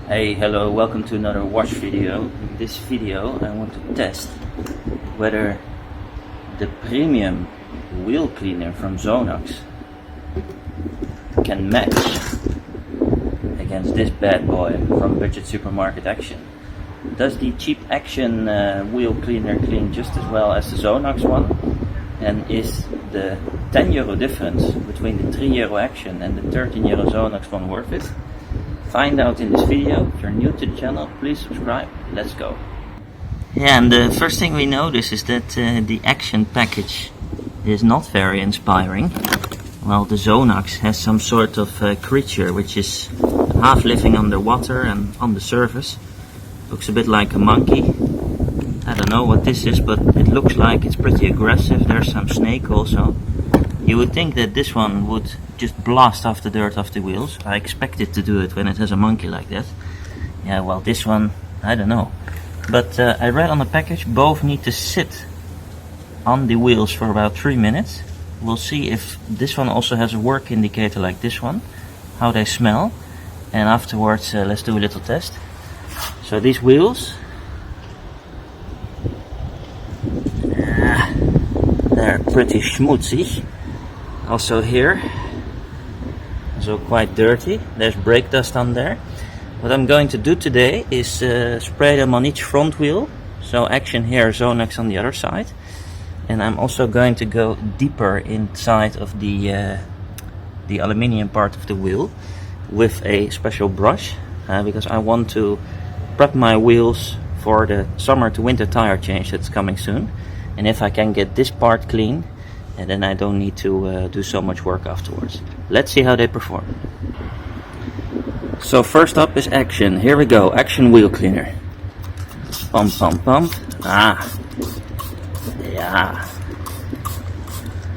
Hey, hello, welcome to another wash video. In this video I want to test whether the premium wheel cleaner from Sonax can match against this bad boy from Budget Supermarket Action. Does the cheap Action wheel cleaner clean just as well as the Sonax one? And is the €10 difference between the €3 Action and the €13 Sonax one worth it? Find out in this video. If you're new to the channel, please subscribe. Let's go. Yeah, and the first thing we notice is that the Action package is not very inspiring, while the Sonax has some sort of creature which is half living underwater and on the surface. Looks a bit like a monkey. I don't know what this is, but it looks like it's pretty aggressive. There's some snake also. You would think that this one would just blast off the dirt off the wheels. I expect it to do it when it has a monkey like that. Yeah, well, this one, I don't know. But I read on the package both need to sit on the wheels for about 3 minutes. We'll see if this one also has a work indicator like this one, how they smell. And afterwards, let's do a little test. So these wheels, they're pretty schmutzy. Also here, so quite dirty. There's brake dust on there. What I'm going to do today is spray them on each front wheel. So Action here, Sonax on the other side. And I'm also going to go deeper inside of the aluminium part of the wheel with a special brush, because I want to prep my wheels for the summer to winter tire change that's coming soon. And if I can get this part clean, and then I don't need to do so much work afterwards. Let's see how they perform. So first up is Action. Here we go, Action wheel cleaner. Pump, pump, pump. Yeah.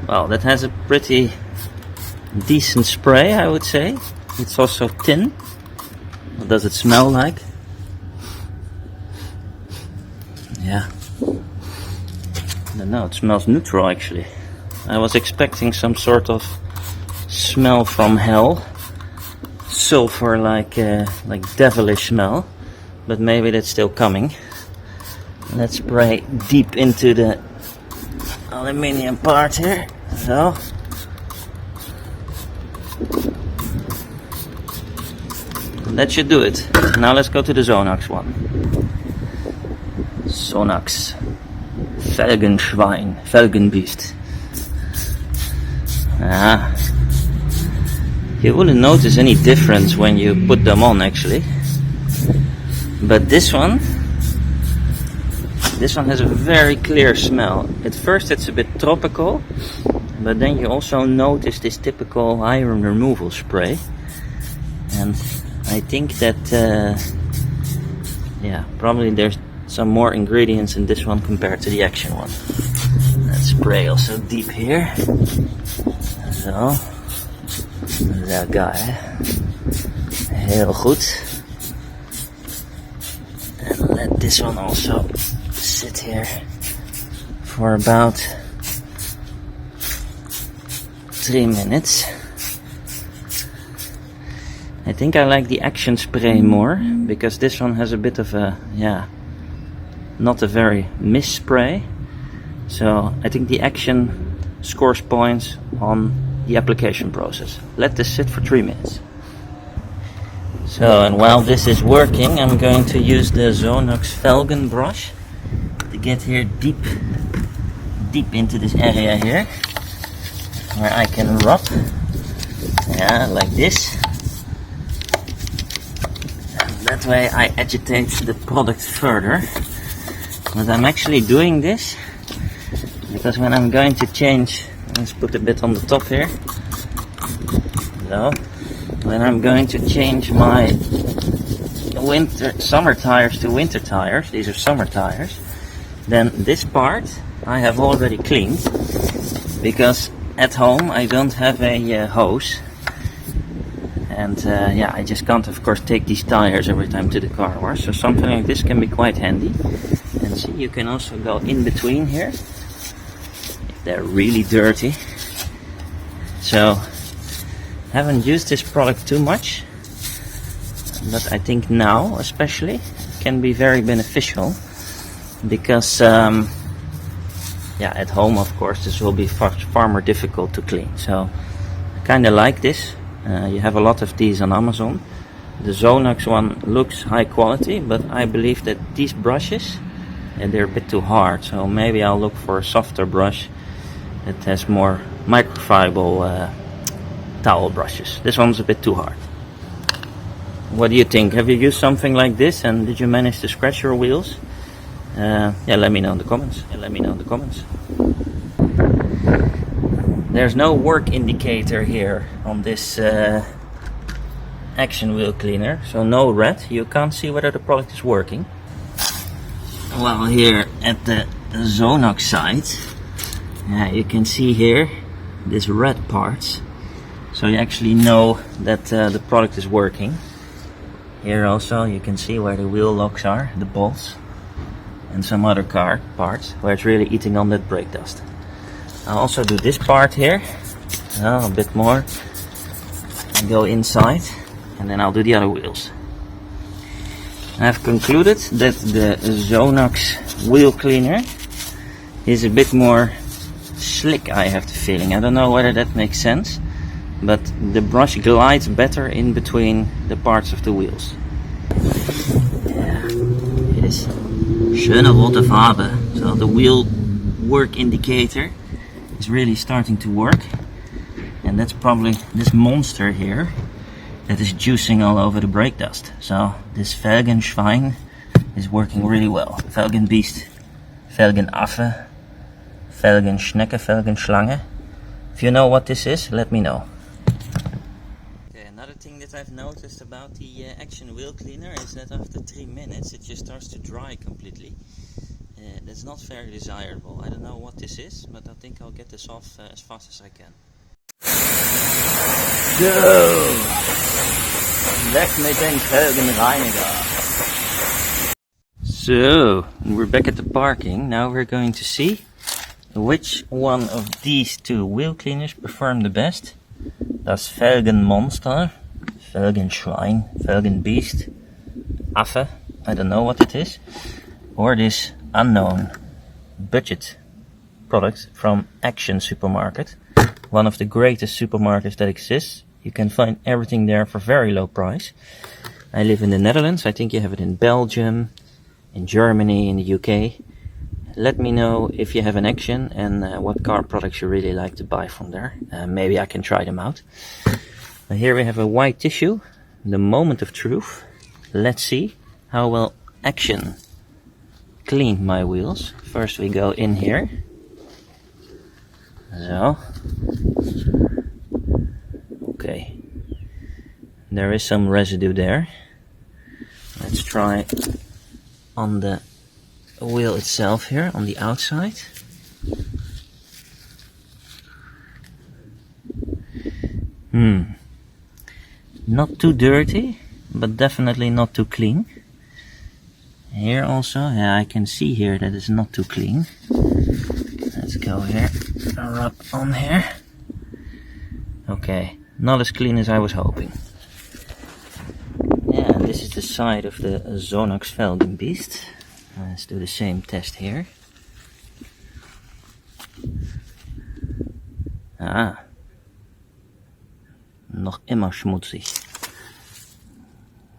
Well, that has a pretty decent spray, I would say. It's also thin. What does it smell like? Yeah. I don't know, it smells neutral actually. I was expecting some sort of smell from hell, sulfur like devilish smell, but maybe that's still coming. Let's spray deep into the aluminium part here. So that should do it. Now let's go to the Sonax one. Sonax FelgenBeast. You wouldn't notice any difference when you put them on actually, but this one has a very clear smell. At first it's a bit tropical, but then you also notice this typical iron removal spray. And I think that yeah, probably there's some more ingredients in this one compared to the Action one. Let's spray also deep here. Zo. Lekker. Heel goed. And let this one also sit here for about 3 minutes. I think I like the Action spray more, because this one has a bit of a, yeah, not a very mist spray. So I think the Action scores points on the application process. Let this sit for 3 minutes. So, and while this is working, I'm going to use the Sonax Felgen brush to get here deep into this area here, where I can rub, yeah, like this. And that way I agitate the product further. But I'm actually doing this because when I'm going to change, let's put a bit on the top here. So, when I'm going to change my summer tires to winter tires, these are summer tires, then this part I have already cleaned, because at home I don't have a hose. And yeah, I just can't of course take these tires every time to the car wash, so something like this can be quite handy. And see, you can also go in between here if they're really dirty. So haven't used this product too much, but I think now especially can be very beneficial, because yeah, at home of course this will be far more difficult to clean. So I kind of like this. You have a lot of these on Amazon. The Sonax one looks high quality, but I believe that these brushes, they're a bit too hard, so maybe I'll look for a softer brush that has more microfiber towel brushes. This one's a bit too hard. What do you think? Have you used something like this, and did you manage to scratch your wheels? Yeah, let me know in the comments. There's no work indicator here on this Action wheel cleaner, so no red. You can't see whether the product is working. Well, here at the Sonax side, you can see here this red part, so you actually know that the product is working. Here also you can see where the wheel locks are, the bolts, and some other car parts where it's really eating on that brake dust. I'll also do this part here, a bit more, and go inside, and then I'll do the other wheels. I've concluded that the Sonax wheel cleaner is a bit more slick, I have the feeling. I don't know whether that makes sense, but the brush glides better in between the parts of the wheels. Yeah, it is schöne rote Farbe. So the wheel work indicator is really starting to work, and that's probably this monster here that is juicing all over the brake dust. So this Felgenschwein is working really well. FelgenBeast, Felgenaffe, Felgenschnecke, Felgenschlange. If you know what this is, let me know. Okay, another thing that I've noticed about the Action wheel cleaner is that after 3 minutes it just starts to dry completely. That's not very desirable. I don't know what this is, but I think I'll get this off as fast as I can. So, weg mit den Felgenreiniger. So, we're back at the parking. Now we're going to see which one of these two wheel cleaners perform the best. Das Felgenmonster, Felgenschwein, FelgenBeast, Affe, I don't know what it is, or this unknown budget product from Action supermarket, one of the greatest supermarkets that exists. You can find everything there for very low price. I live in the Netherlands. I think you have it in Belgium, in Germany, in the UK. Let me know if you have an Action and what car products you really like to buy from there. Maybe I can try them out. Here we have a white tissue, the moment of truth. Let's see how well Action cleaned my wheels. First we go in here. So, okay, there is some residue there. Let's try on the wheel itself here, on the outside. Not too dirty, but definitely not too clean. Here also, yeah, I can see here that it's not too clean. Let's go here, rub on here. Okay, not as clean as I was hoping. Yeah, this is the side of the Sonax FelgenBeast. Let's do the same test here. Nog immer schmutzig.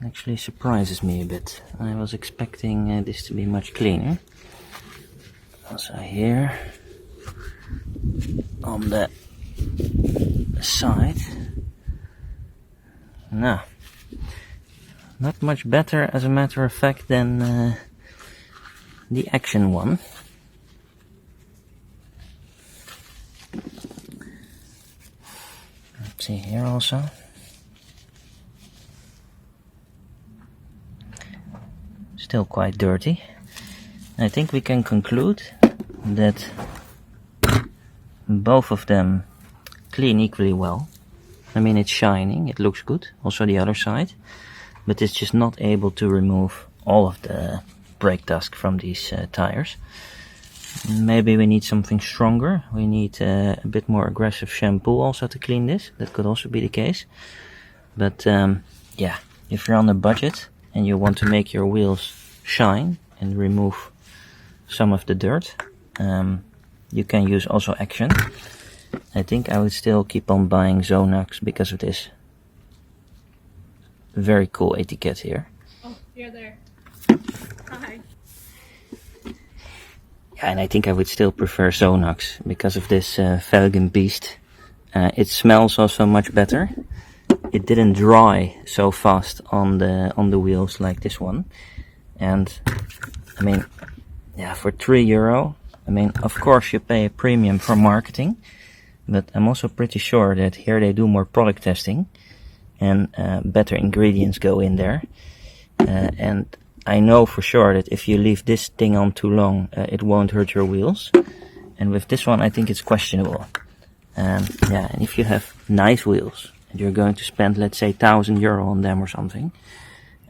Actually surprises me a bit. I was expecting this to be much cleaner. Also here on the side. No, not much better as a matter of fact than the Action one. Let's see here also. Still quite dirty. I think we can conclude that both of them clean equally well. I mean, it's shining, it looks good, also the other side, but it's just not able to remove all of the brake dust from these tires. Maybe we need something stronger. We need a bit more aggressive shampoo also to clean this. That could also be the case. But yeah, if you're on a budget and you want to make your wheels shine and remove some of the dirt, you can use also Action. I think I would still keep on buying Sonax because of this very cool etiquette here. Oh, you're there. Hi. Yeah, and I think I would still prefer Sonax because of this FelgenBeast. It smells also much better. It didn't dry so fast on the wheels like this one. And I mean, yeah, for €3, I mean, of course you pay a premium for marketing, but I'm also pretty sure that here they do more product testing and better ingredients go in there. And I know for sure that if you leave this thing on too long, it won't hurt your wheels. And with this one, I think it's questionable. Yeah, and if you have nice wheels and you're going to spend, let's say, €1,000 on them or something,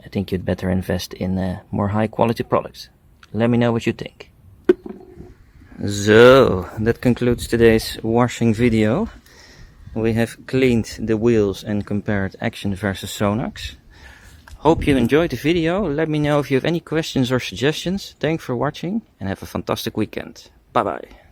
I think you'd better invest in more high quality products. Let me know what you think. So, that concludes today's washing video. We have cleaned the wheels and compared Action versus Sonax. Hope you enjoyed the video. Let me know if you have any questions or suggestions. Thanks for watching and have a fantastic weekend. Bye bye.